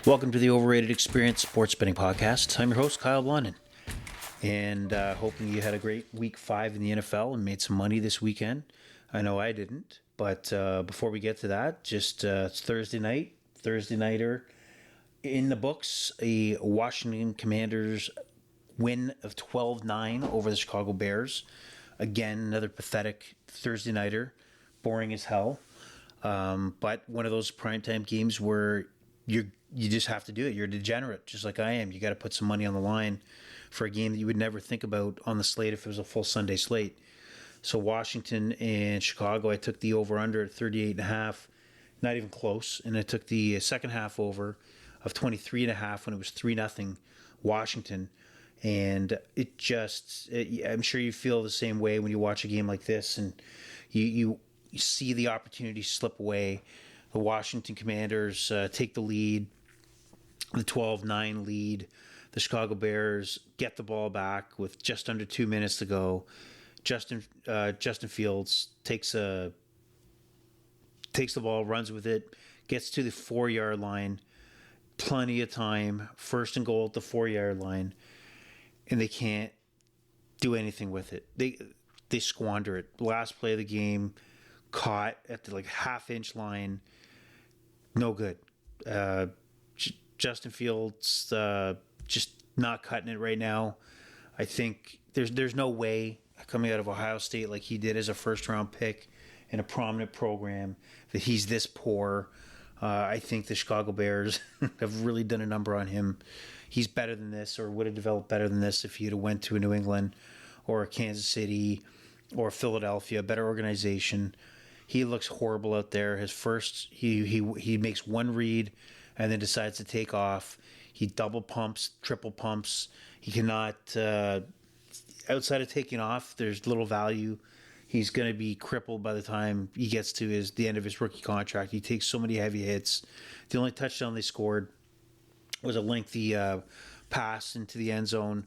Welcome to the Overrated Experience Sports Betting Podcast. I'm your host, Kyle Blondin, and hoping you had a great Week 5 in the NFL and made some money this weekend. I know I didn't, but before we get to that, it's Thursday nighter in the books, a Washington Commanders win of 12-9 over the Chicago Bears. Again, another pathetic Thursday nighter, boring as hell, but one of those primetime games where you just have to do it. You're a degenerate, just like I am. You got to put some money on the line for a game that you would never think about on the slate if it was a full Sunday slate. So Washington and Chicago, I took the over-under at 38.5, not even close. And I took the second half over of 23.5 when it was 3-0 Washington. And I'm sure you feel the same way when you watch a game like this and you see the opportunity slip away. The Washington Commanders take the lead, the 12-9 lead. The Chicago Bears get the ball back with just under 2 minutes to go. Justin Fields takes the ball, runs with it, gets to the 4-yard line. Plenty of time, first and goal at the 4-yard line, and they can't do anything with it. They squander it. Last play of the game, caught at the half-inch line. No good. Justin Fields just not cutting it right now. I think there's no way coming out of Ohio State like he did as a first-round pick in a prominent program that he's this poor. I think the Chicago Bears have really done a number on him. He's better than this, or would have developed better than this if he had went to a New England or a Kansas City or Philadelphia, a better organization. He looks horrible out there. His first, he makes one read and then decides to take off. He double pumps, triple pumps. He cannot, outside of taking off, there's little value. He's going to be crippled by the time he gets to the end of his rookie contract. He takes so many heavy hits. The only touchdown they scored was a lengthy pass into the end zone,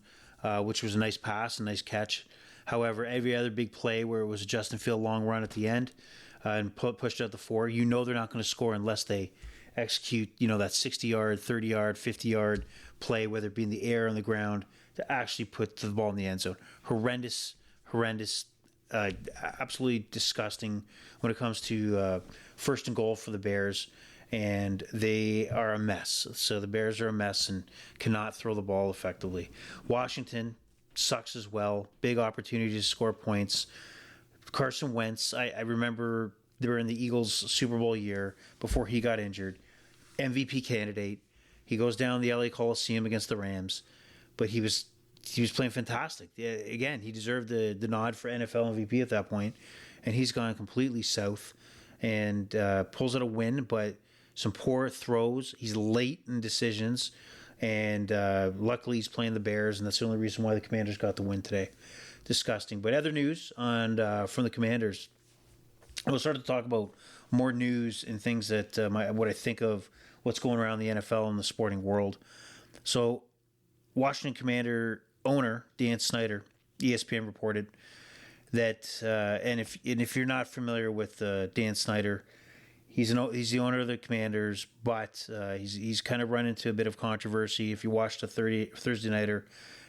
which was a nice pass, a nice catch. However, every other big play where it was a Justin Field long run at the end and pushed out the 4, they're not going to score unless they execute, that 60-yard, 30-yard, 50-yard play, whether it be in the air or on the ground, to actually put the ball in the end zone. Horrendous, absolutely disgusting when it comes to first and goal for the Bears, and they are a mess. So the Bears are a mess and cannot throw the ball effectively. Washington sucks as well. Big opportunity to score points. Carson Wentz, I remember they were in the Eagles Super Bowl year before he got injured. MVP candidate. He goes down the LA Coliseum against the Rams, but he was playing fantastic. Again, he deserved the nod for NFL MVP at that point, and he's gone completely south and pulls out a win, but some poor throws. He's late in decisions, and luckily he's playing the Bears, and that's the only reason why the Commanders got the win today. Disgusting. But other news from the Commanders. We'll start to talk about more news and things that what I think of what's going around the NFL and the sporting world. So, Washington Commander owner Dan Snyder, ESPN reported that, and if you're not familiar with Dan Snyder, he's the owner of the Commanders, but he's kind of run into a bit of controversy. If you watched the Thursday nighter,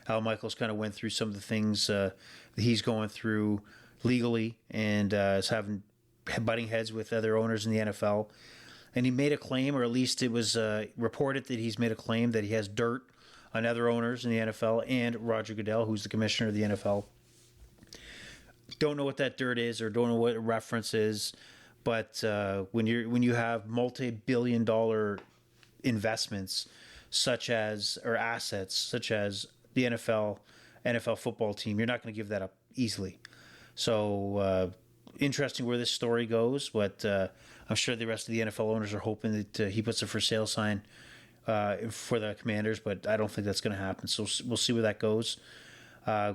Al Michaels kind of went through some of the things that he's going through legally and is butting heads with other owners in the NFL. And he made a claim, or at least it was reported that he's made a claim that he has dirt on other owners in the NFL and Roger Goodell, who's the commissioner of the NFL. Don't know what that dirt is, or don't know what a reference is, but when you have multi-billion-dollar investments or assets such as the NFL football team, you're not going to give that up easily. So interesting where this story goes, but I'm sure the rest of the NFL owners are hoping that he puts a for sale sign for the Commanders, but I don't think that's going to happen. So we'll see where that goes.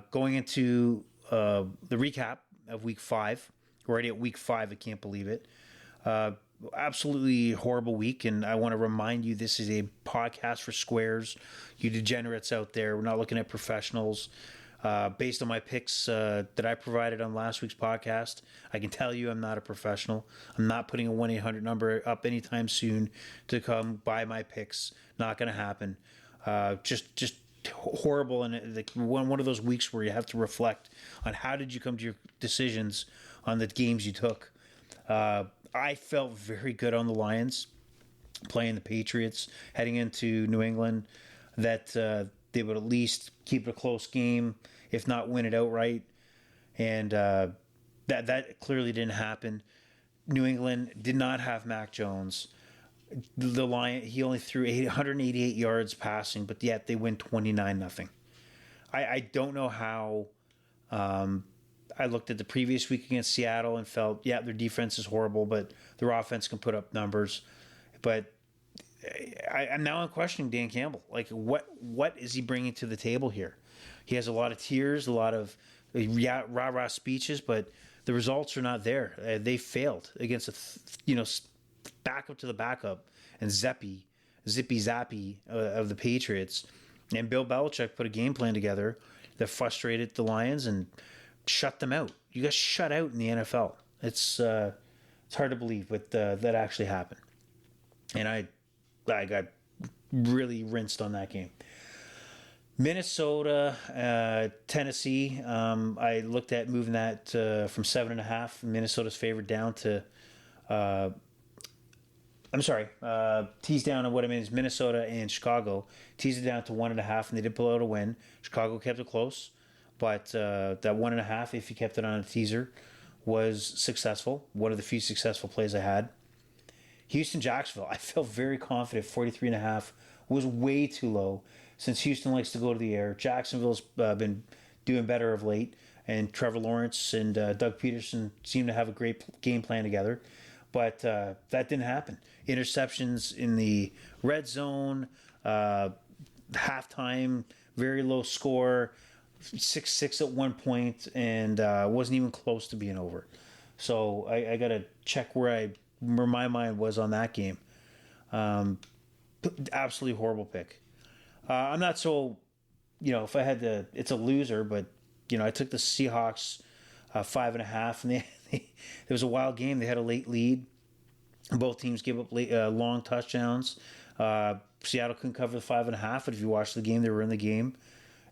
Going into the recap of Week 5. We're already at Week 5. I can't believe it. Absolutely horrible week, and I want to remind you this is a podcast for squares. You degenerates out there. We're not looking at professionals. Based on my picks that I provided on last week's podcast, I can tell you I'm not a professional. I'm not putting a 1-800 number up anytime soon to come buy my picks. Not going to happen. Just horrible, and like one of those weeks where you have to reflect on how did you come to your decisions on the games you took. I felt very good on the Lions playing the Patriots heading into New England, that they would at least keep it a close game, if not win it outright. And that clearly didn't happen. New England did not have Mac Jones. The Lion, he only threw 188 yards passing, but yet they win 29-0. I don't know how. I looked at the previous week against Seattle and felt, yeah, their defense is horrible, but their offense can put up numbers. But I'm now questioning Dan Campbell. Like, what is he bringing to the table here? He has a lot of tears, a lot of rah-rah speeches, but the results are not there. They failed against backup to the backup and zippy zappy of the Patriots. And Bill Belichick put a game plan together that frustrated the Lions and shut them out. You got shut out in the NFL. It's hard to believe, but that actually happened. And I got really rinsed on that game. Minnesota, Tennessee. I looked at moving that from 7.5, Minnesota's favorite, down to. Teased down on what I mean is Minnesota and Chicago. Teased it down to 1.5, and they did pull out a win. Chicago kept it close, but that 1.5, if you kept it on a teaser, was successful. One of the few successful plays I had. Houston, Jacksonville. I felt very confident. 43.5 was way too low, since Houston likes to go to the air. Jacksonville's been doing better of late, and Trevor Lawrence and Doug Peterson seem to have a great game plan together. But that didn't happen. Interceptions in the red zone, halftime, very low score, 6-6 at one point, and wasn't even close to being over. So I got to check where my mind was on that game. Absolutely horrible pick. I'm not so, if I had to, it's a loser, but, I took the Seahawks 5.5, and there was a wild game. They had a late lead. Both teams gave up long touchdowns. Seattle couldn't cover the 5.5, but if you watched the game, they were in the game.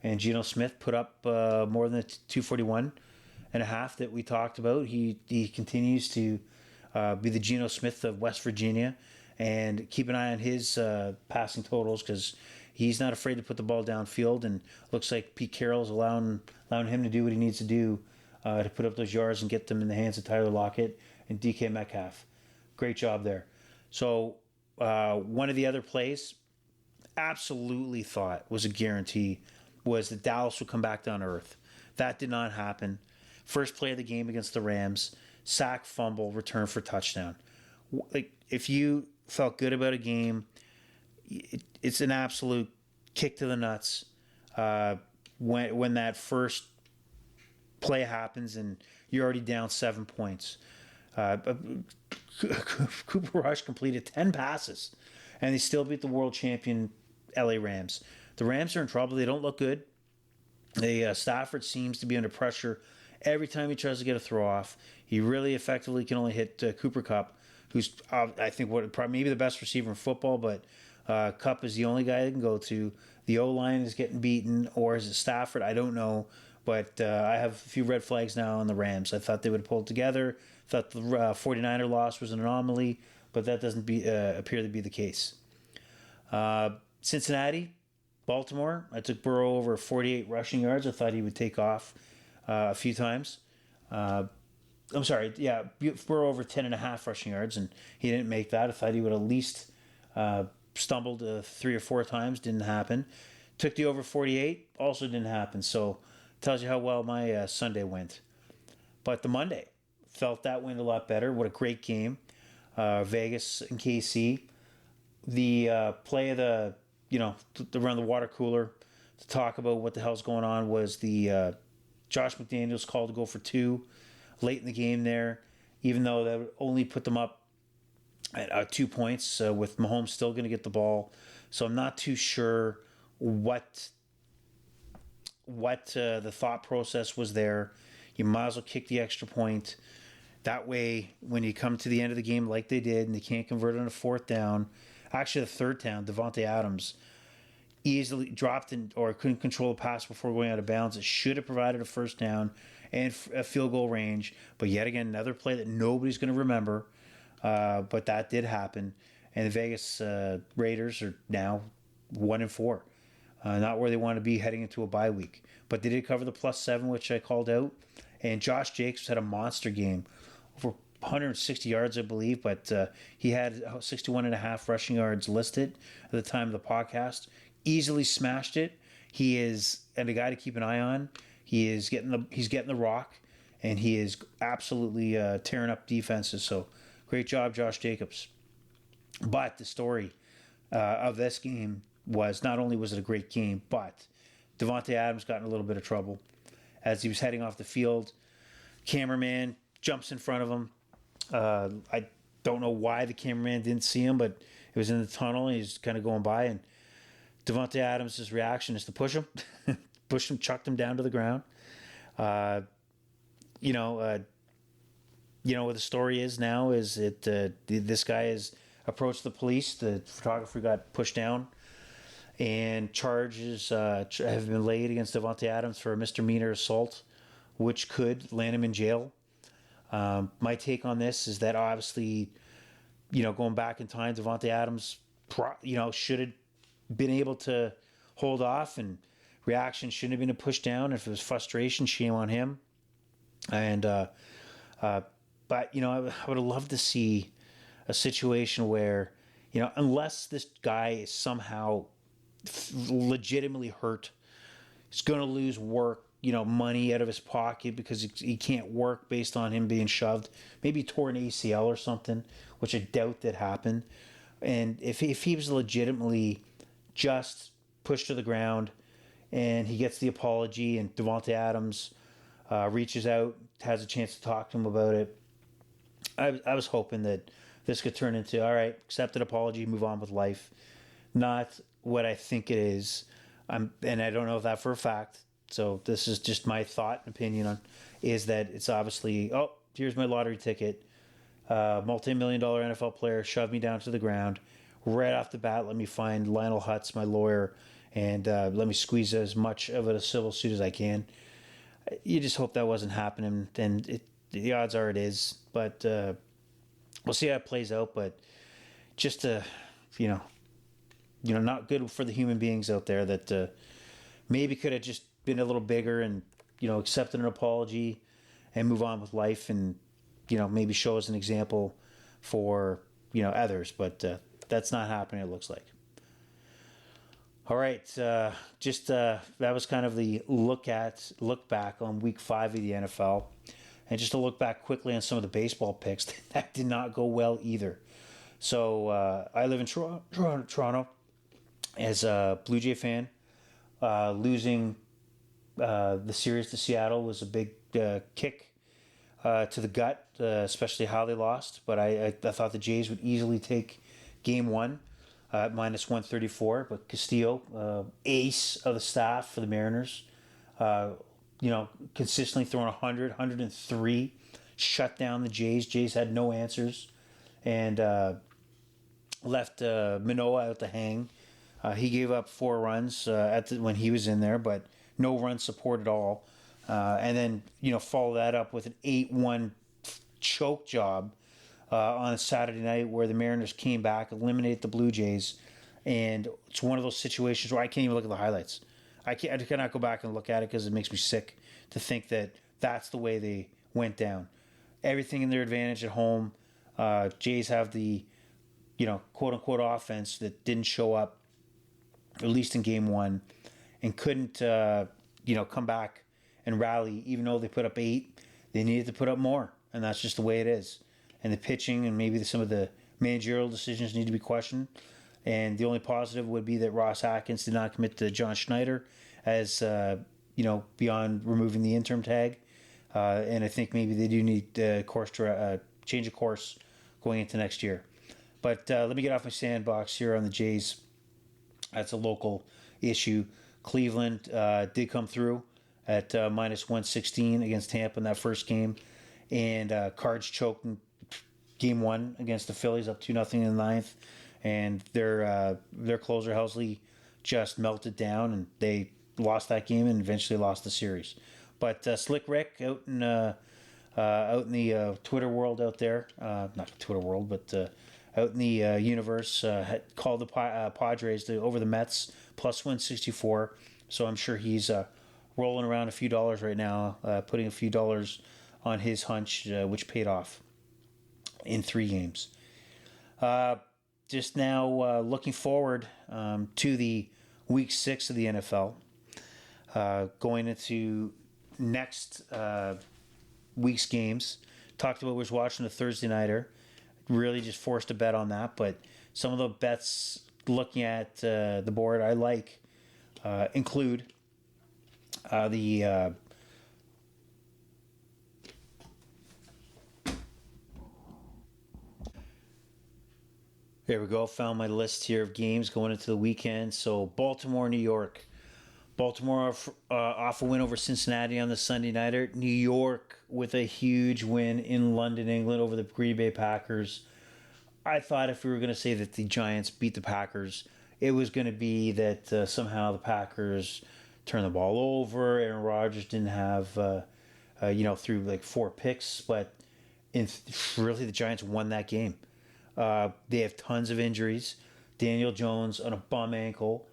And Geno Smith put up more than the 241.5 that we talked about. He continues to be the Geno Smith of West Virginia, and keep an eye on his passing totals, because he's not afraid to put the ball downfield, and looks like Pete Carroll's allowing him to do what he needs to do to put up those yards and get them in the hands of Tyler Lockett and DK Metcalf. Great job there. So one of the other plays, absolutely thought was a guarantee, was that Dallas would come back down to earth. That did not happen. First play of the game against the Rams, sack, fumble, return for touchdown. Like, if you felt good about a game, it's an absolute kick to the nuts when that first play happens and you're already down 7 points. Cooper Rush completed 10 passes, and they still beat the world champion LA Rams. The Rams are in trouble. They don't look good. Stafford seems to be under pressure every time he tries to get a throw off. He really effectively can only hit Cooper Kupp, who's I think maybe the best receiver in football, but Kupp is the only guy they can go to. The O-line is getting beaten, or is it Stafford? I don't know. But I have a few red flags now on the Rams. I thought they would have pulled together. Thought the 49er loss was an anomaly, but that doesn't appear to be the case. Cincinnati, Baltimore. I took Burrow over 48 rushing yards. I thought he would take off a few times. Burrow over 10.5 rushing yards, and he didn't make that. I thought he would at least stumbled 3 or 4 times. Didn't happen. Took the over 48. Also didn't happen. So tells you how well my Sunday went. But the Monday, felt that went a lot better. What a great game. Vegas and KC. The play of around the water cooler to talk about what the hell's going on was the Josh McDaniels call to go for 2 late in the game there, even though that would only put them up at 2 points, with Mahomes still going to get the ball. So I'm not too sure what what the thought process was there. You might as well kick the extra point. That way, when you come to the end of the game like they did, and they can't convert on a fourth down, actually the third down, Devontae Adams easily dropped in or couldn't control a pass before going out of bounds. It should have provided a first down and a field goal range. But yet again, another play that nobody's going to remember. But that did happen. And the Vegas Raiders are now 1-4. Not where they want to be heading into a bye week. But they did cover the +7, which I called out. And Josh Jacobs had a monster game. Over 160 yards, I believe. But he had 61.5 rushing yards listed at the time of the podcast. Easily smashed it. He is, and a guy to keep an eye on. He's getting the rock, and he is absolutely tearing up defenses. So great job, Josh Jacobs. But the story of this game was not only was it a great game, but Devontae Adams got in a little bit of trouble as he was heading off the field. Cameraman jumps in front of him. I don't know why the cameraman didn't see him, but it was in the tunnel, and he's kind of going by, and Devontae Adams' reaction is to push him, chucked him down to the ground. What the story is now is that this guy has approached the police. The photographer got pushed down, and charges have been laid against Devontae Adams for a misdemeanor assault, which could land him in jail. My take on this is that obviously, going back in time, Devontae Adams, should have been able to hold off, and reaction shouldn't have been to push down. If it was frustration, shame on him. And but I would have loved to see a situation where, unless this guy is somehow legitimately hurt, he's going to lose work, money out of his pocket because he can't work based on him being shoved, maybe tore an ACL or something, which I doubt that happened. And if he was legitimately just pushed to the ground, and he gets the apology, and Devontae Adams reaches out, has a chance to talk to him about it. I was hoping that this could turn into, all right, accept an apology, move on with life. Not what I think it is. And I don't know that for a fact. So this is just my thought and opinion on, is that it's obviously, here's my lottery ticket. Multi-million-dollar NFL player shoved me down to the ground. Right off the bat, let me find Lionel Hutz, my lawyer, and let me squeeze as much of a civil suit as I can. You just hope that wasn't happening, and the odds are it is. But we'll see how it plays out. But just not good for the human beings out there that maybe could have just been a little bigger and accepted an apology and move on with life, and maybe show us an example for others. But that's not happening, it looks like. All right, that was kind of the look back on Week 5 of the NFL, and just to look back quickly on some of the baseball picks that did not go well either. So I live in Toronto as a Blue Jay fan. Losing the series to Seattle was a big kick to the gut, especially how they lost. But I thought the Jays would easily take Game 1 at -134. But Castillo, ace of the staff for the Mariners, consistently throwing 103, shut down the Jays. Jays had no answers, and left Manoah out to hang. He gave up 4 runs when he was in there, but no run support at all. And then, follow that up with an 8-1 choke job on a Saturday night where the Mariners came back, eliminated the Blue Jays. And it's one of those situations where I can't even look at the highlights. I cannot go back and look at it because it makes me sick to think that that's the way they went down. Everything in their advantage at home. Jays have the, quote-unquote offense that didn't show up, at least in Game 1, and couldn't, come back and rally. Even though they put up 8, they needed to put up more, and that's just the way it is. And the pitching and maybe some of the managerial decisions need to be questioned. And the only positive would be that Ross Atkins did not commit to John Schneider as, beyond removing the interim tag. And I think maybe they do need change of course going into next year. But let me get off my sandbox here on the Jays. That's a local issue. Cleveland did come through at minus 116 against Tampa in that first game. And Cards choked in game one against the Phillies up 2-0 in the ninth. And their closer, Housley, just melted down, and they lost that game and eventually lost the series. But Slick Rick out in the Twitter world out there, not Twitter world, but out in the universe, had called the Padres over the Mets plus 164. So I'm sure he's rolling around a few dollars right now, putting a few dollars on his hunch, which paid off in 3 games. Just now looking forward to the Week 6 of the NFL. Going into next week's games. Talked about was watching the Thursday nighter. Really just forced a bet on that, but some of the bets looking at the board I like include the there we go. Found my list here of games going into the weekend. So Baltimore, New York. Baltimore off a win over Cincinnati on the Sunday nighter. New York with a huge win in London, England over the Green Bay Packers. I thought if we were going to say that the Giants beat the Packers, it was going to be that somehow the Packers turned the ball over. Aaron Rodgers didn't have, threw like 4 picks, but really the Giants won that game. They have tons of injuries. Daniel Jones on a bum ankle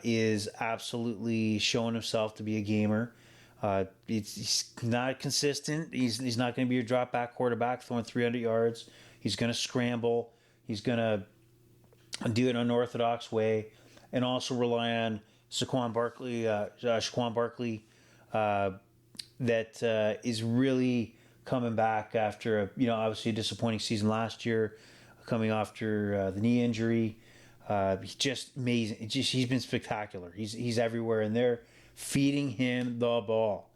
is absolutely showing himself to be a gamer. He's not consistent. He's not going to be your drop back quarterback throwing 300 yards. He's going to scramble. He's going to do it an unorthodox way, and also rely on Saquon Barkley. That is really coming back after obviously a disappointing season last year, coming after the knee injury. He's just amazing. He's been spectacular. He's everywhere, and they're feeding him the ball.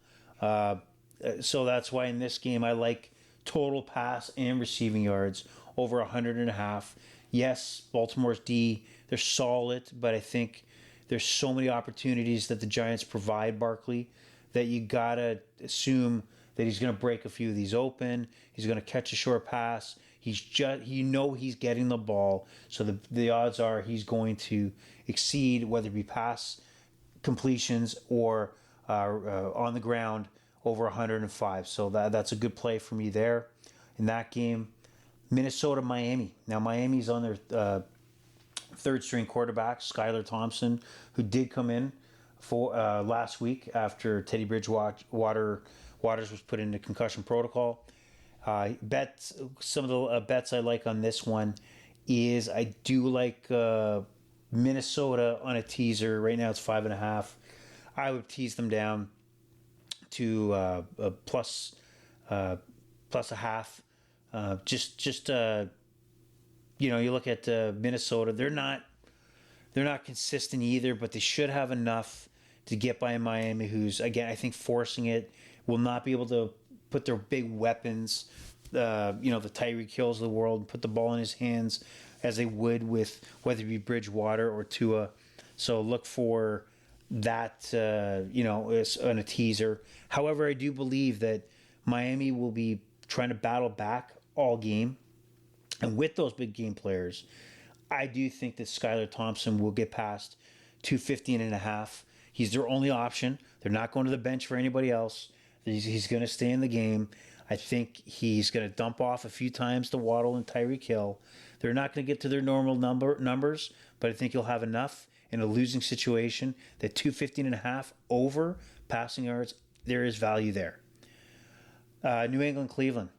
So that's why in this game I like total pass and receiving yards over 100.5. Yes, Baltimore's D, they're solid, but I think there's so many opportunities that the Giants provide Barkley that you gotta assume that he's going to break a few of these open. He's going to catch a short pass. He's getting the ball, so the odds are he's going to exceed, whether it be pass completions or on the ground, over 105. So that's a good play for me there in that game. Minnesota, Miami. Now Miami's on their third string quarterback, Skylar Thompson, who did come in for last week after Teddy Bridgewater was put into concussion protocol. Some of the bets I like on this one is I do like Minnesota on a teaser. Right now it's 5.5. I would tease them down to a plus a half. You look at Minnesota. They're not consistent either, but they should have enough to get by Miami, who's again I think forcing it, will not be able to put their big weapons, the Tyreek Hills of the world, and put the ball in his hands as they would with whether it be Bridgewater or Tua. So look for that, on a teaser. However, I do believe that Miami will be trying to battle back all game. And with those big game players, I do think that Skylar Thompson will get past 215.5. He's their only option. They're not going to the bench for anybody else. He's going to stay in the game. I think he's going to dump off a few times to Waddle and Tyreek Hill. They're not going to get to their normal numbers, but I think you'll have enough in a losing situation that 215.5 over passing yards, there is value there. New England, Cleveland.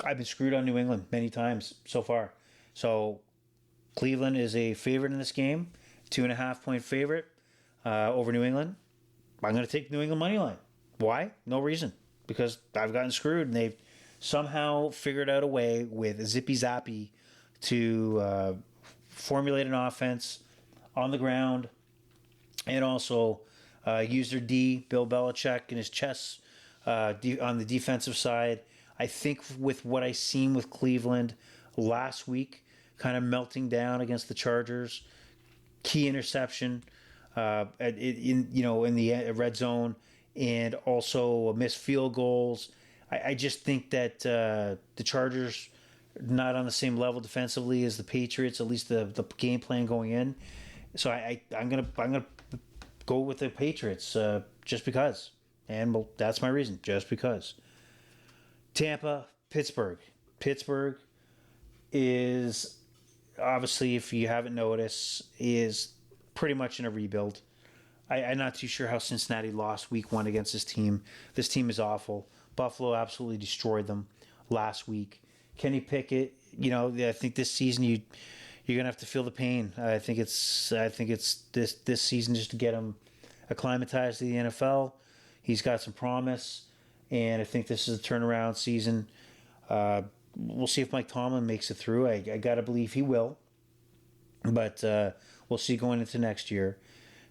I've been screwed on New England many times so far. So Cleveland is a favorite in this game, 2.5 point favorite over New England. I'm going to take New England money line. Why? No reason. Because I've gotten screwed, and they've somehow figured out a way with Zippy Zappy to formulate an offense on the ground and also use their D, Bill Belichick, and his chess on the defensive side. I think with what I seen with Cleveland last week, kind of melting down against the Chargers, key interception, in the red zone, and also missed field goals. I just think that the Chargers are not on the same level defensively as the Patriots, at least the game plan going in. So I'm gonna go with the Patriots just because, and well, that's my reason, just because. Tampa, Pittsburgh. Pittsburgh is obviously, if you haven't noticed, is pretty much in a rebuild. I'm not too sure how Cincinnati lost week 1 against this team. This team is awful. Buffalo absolutely destroyed them last week. Kenny Pickett, I think this season you're gonna have to feel the pain. I think it's this season just to get him acclimatized to the NFL. He's got some promise, and I think this is a turnaround season. We'll see if Mike Tomlin makes it through. I gotta believe he will, but we'll see going into next year.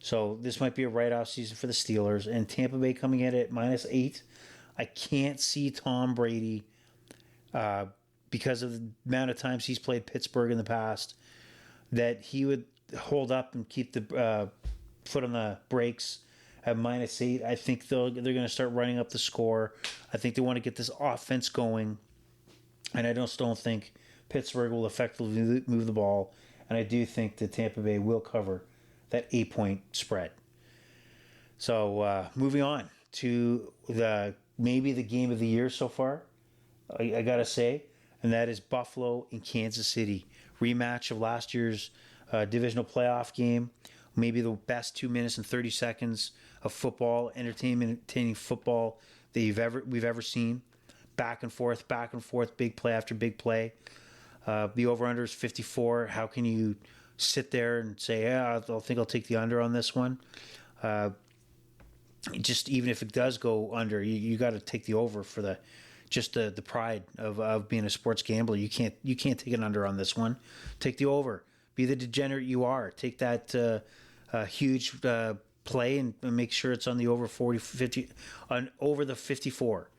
So this might be a write-off season for the Steelers, and Tampa Bay coming in at -8. I can't see Tom Brady because of the amount of times he's played Pittsburgh in the past that he would hold up and keep the foot on the brakes at -8. I think they're going to start running up the score. I think they want to get this offense going, and I just don't think Pittsburgh will effectively move the ball. And I do think that Tampa Bay will cover that 8-point spread. So moving on to maybe the game of the year so far, I gotta say, and that is Buffalo and Kansas City. Rematch of last year's divisional playoff game. Maybe the best 2 minutes and 30 seconds of football, entertaining football that we've ever seen. Back and forth, big play after big play. The over-under is 54. How can you sit there and say, yeah, I think I'll take the under on this one? Just even if it does go under, you got to take the over for the pride of being a sports gambler. You can't take an under on this one. Take the over. Be the degenerate you are. Take that huge play and make sure it's on the over 40, 50, over the 54.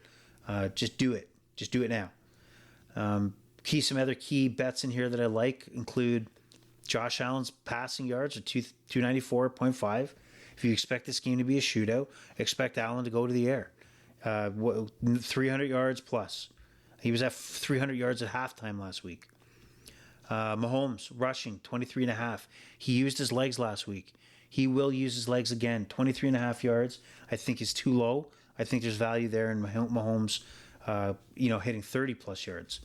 Just do it. Just do it now. Some other key bets in here that I like include Josh Allen's passing yards are 294.5. If you expect this game to be a shootout, expect Allen to go to the air. 300 yards plus. He was at 300 yards at halftime last week. Mahomes rushing 23.5. He used his legs last week. He will use his legs again. 23.5 yards I think is too low. I think there's value there in Mahomes hitting 30 plus yards.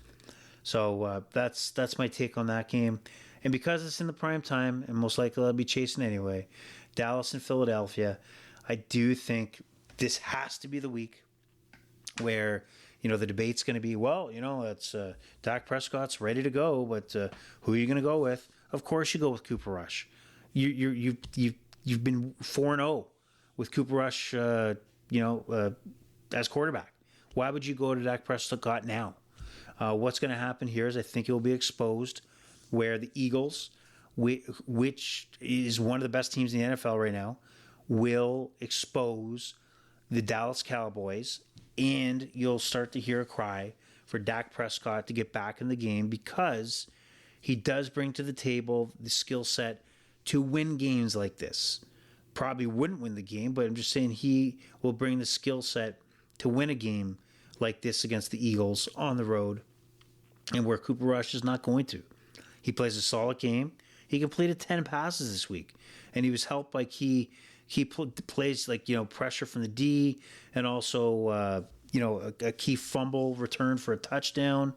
So that's my take on that game. And because it's in the prime time, and most likely I'll be chasing anyway, Dallas and Philadelphia, I do think this has to be the week where, the debate's going to be, it's Dak Prescott's ready to go, but who are you going to go with? Of course you go with Cooper Rush. You've been 4-0 with Cooper Rush, as quarterback. Why would you go to Dak Prescott now? What's going to happen here is I think it will be exposed where the Eagles, which is one of the best teams in the NFL right now, will expose the Dallas Cowboys, and you'll start to hear a cry for Dak Prescott to get back in the game because he does bring to the table the skill set to win games like this. Probably wouldn't win the game, but I'm just saying he will bring the skill set to win a game like this against the Eagles on the road, and where Cooper Rush is not going to. He plays a solid game. He completed 10 passes this week, and he was helped by key plays like pressure from the D, and also a key fumble return for a touchdown.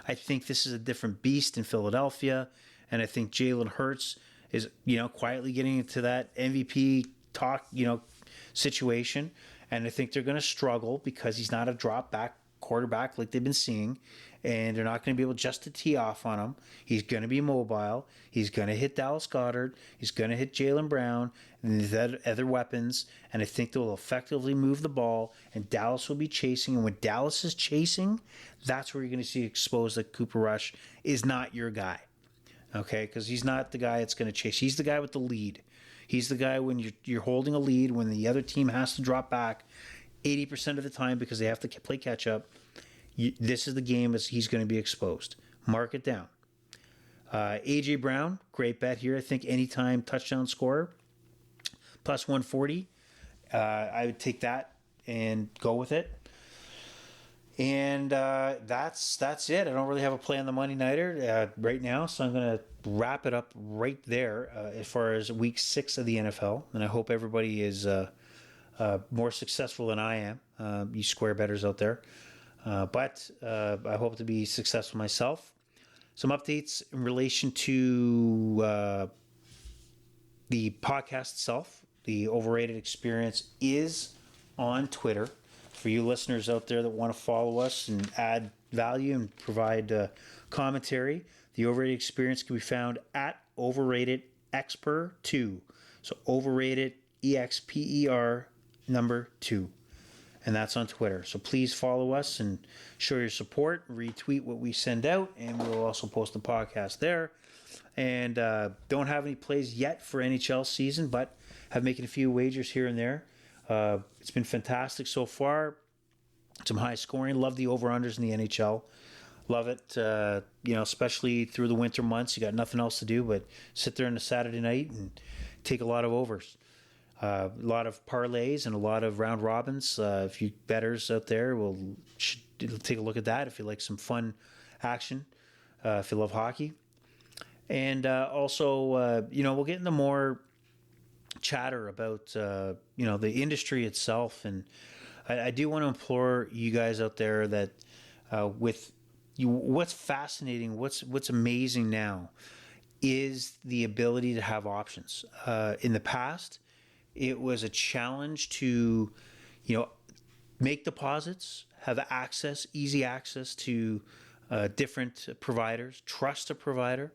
I think this is a different beast in Philadelphia, and I think Jalen Hurts is quietly getting into that MVP talk situation, and I think they're going to struggle because he's not a drop back quarterback like they've been seeing, and they're not going to be able just to tee off on him. He's going to be mobile. He's going to hit Dallas Goedert. He's going to hit Jaylen Brown and the other weapons, and I think they'll effectively move the ball, and Dallas will be chasing. And when Dallas is chasing, that's where you're going to see exposed that Cooper Rush is not your guy, okay? Because he's not the guy that's going to chase. He's the guy with the lead. He's the guy when you're holding a lead, when the other team has to drop back 80% of the time because they have to play catch up. This is the game as he's going to be exposed. Mark it down. A.J. Brown, great bet here. I think anytime touchdown scorer. plus 140. I would take that and go with it. And that's it. I don't really have a play on the Monday Nighter right now, so I'm going to wrap it up right there as far as Week 6 of the NFL. And I hope everybody is more successful than I am, you square bettors out there. But I hope to be successful myself. Some updates in relation to the podcast itself. The Overrated Experience is on Twitter. For you listeners out there that want to follow us and add value and provide commentary, the Overrated Experience can be found at Overrated Exper2. So Overrated EXPER number 2. And that's on Twitter. So please follow us and show your support. Retweet what we send out, and we'll also post the podcast there. And don't have any plays yet for NHL season, but have making a few wagers here and there. It's been fantastic so far. Some high scoring. Love the over-unders in the NHL. Love it. Especially through the winter months. You got nothing else to do but sit there on a Saturday night and take a lot of overs. A lot of parlays and a lot of round robins. If you bettors out there should take a look at that if you like some fun action. If you love hockey. And also, we'll get into more chatter about the industry itself, and I do want to implore you guys out there that what's fascinating, what's amazing now is the ability to have options. In the past, it was a challenge to make deposits, have easy access to different providers, trust a provider,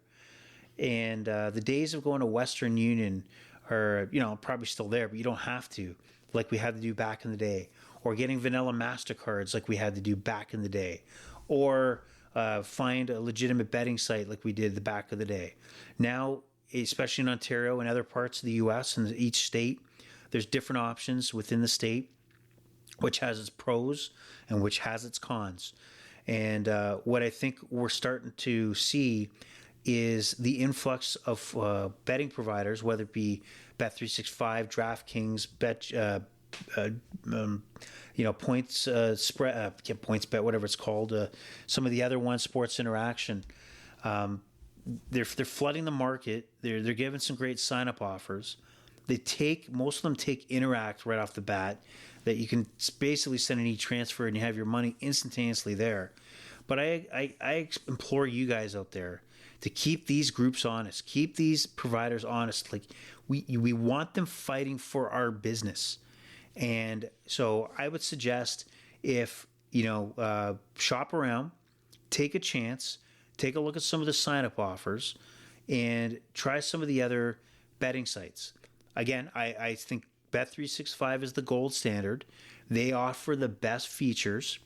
and the days of going to Western Union are, probably still there, but you don't have to, like we had to do back in the day, or getting vanilla MasterCards like we had to do back in the day, or find a legitimate betting site like we did the back of the day. Now, especially in Ontario and other parts of the U.S. and each state, there's different options within the state, which has its pros and which has its cons. And what I think we're starting to see is the influx of betting providers, whether it be Bet365, DraftKings, Points Spread, Points Bet, whatever it's called. Some of the other ones, Sports Interaction. They're flooding the market. They're giving some great sign-up offers. Most of them take Interact right off the bat, that you can basically send an e-transfer and you have your money instantaneously there. But I implore you guys out there to keep these groups honest, keep these providers honest. Like we want them fighting for our business. And so I would suggest, if shop around, take a chance, take a look at some of the sign-up offers, and try some of the other betting sites. Again, I think Bet365 is the gold standard. They offer the best features,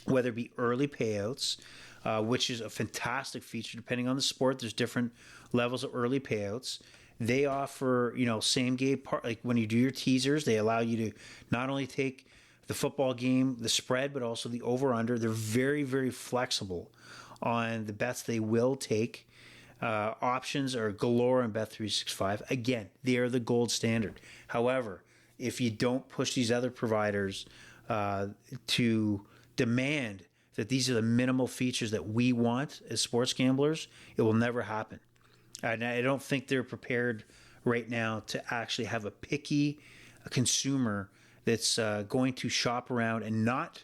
whether it be early payouts, which is a fantastic feature. Depending on the sport, there's different levels of early payouts. They offer, same game like when you do your teasers, they allow you to not only take the football game, the spread, but also the over-under. They're very, very flexible on the bets they will take. Options are galore in Bet365. Again, they are the gold standard. However, if you don't push these other providers to demand that these are the minimal features that we want as sports gamblers, it will never happen. And I don't think they're prepared right now to actually have a picky consumer that's going to shop around and not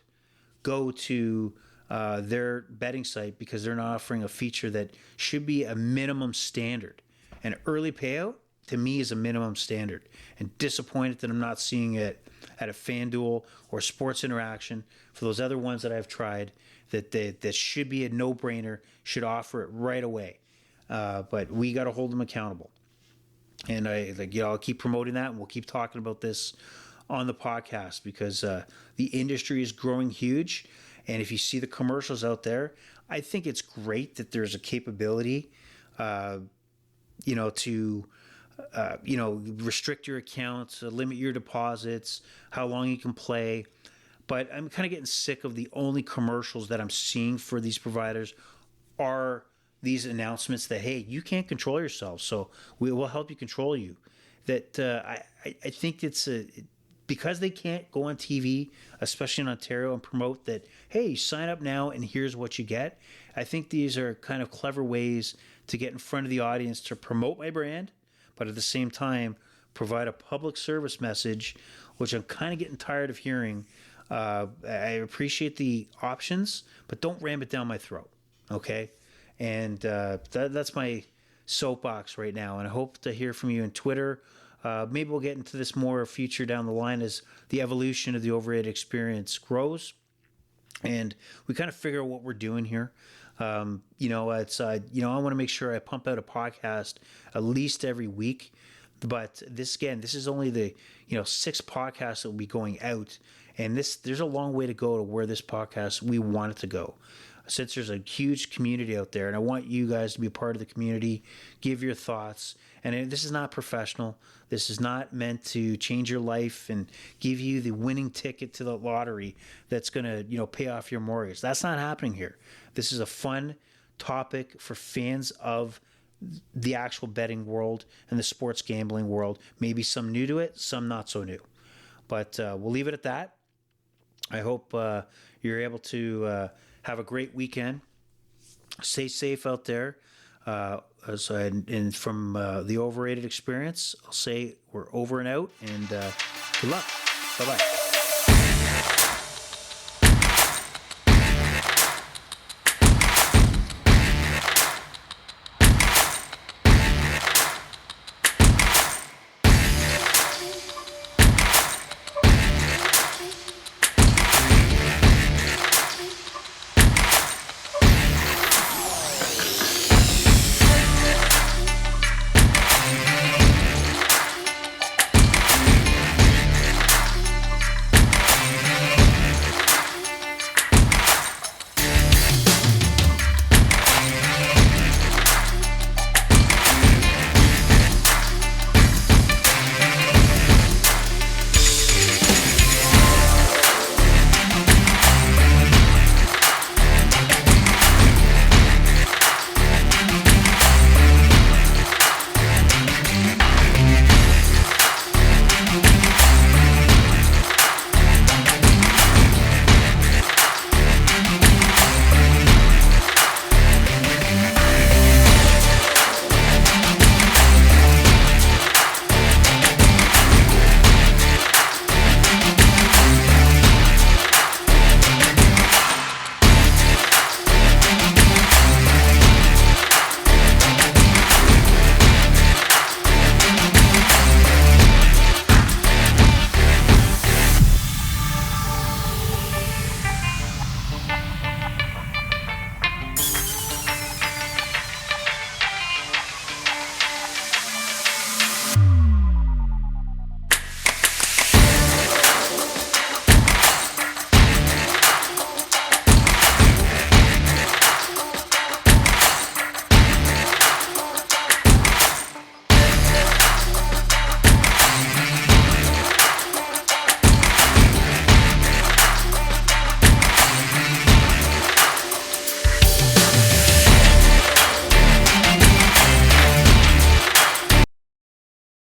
go to their betting site because they're not offering a feature that should be a minimum standard. An early payout, to me, is a minimum standard. And disappointed that I'm not seeing it at a FanDuel or Sports Interaction. For those other ones that I've tried, that should be a no-brainer, should offer it right away. But we got to hold them accountable. And I'll keep promoting that, and we'll keep talking about this on the podcast, because the industry is growing huge. And if you see the commercials out there, I think it's great that there's a capability, to restrict your accounts, limit your deposits, how long you can play. But I'm kind of getting sick of the only commercials that I'm seeing for these providers are these announcements that, hey, you can't control yourself, so we will help you control you. that I think it's because they can't go on TV, especially in Ontario, and promote that, hey, sign up now and here's what you get. I think these are kind of clever ways to get in front of the audience to promote my brand, but at the same time, provide a public service message, which I'm kind of getting tired of hearing. I appreciate the options, but don't ram it down my throat, okay? And that's my soapbox right now, and I hope to hear from you on Twitter. Maybe we'll get into this more future down the line as the evolution of the Overrated experience grows, and we kind of figure out what we're doing here. I want to make sure I pump out a podcast at least every week. But this is only the 6 podcasts that will be going out, and there's a long way to go to where this podcast we want it to go. Since there's a huge community out there, and I want you guys to be a part of the community, give your thoughts. And this is not professional. This is not meant to change your life and give you the winning ticket to the lottery that's going to pay off your mortgage. That's not happening here. This is a fun topic for fans of the actual betting world and the sports gambling world. Maybe some new to it, some not so new. But we'll leave it at that. I hope you're able to have a great weekend. Stay safe out there. And from the Overrated experience, I'll say we're over and out, and good luck. Bye-bye.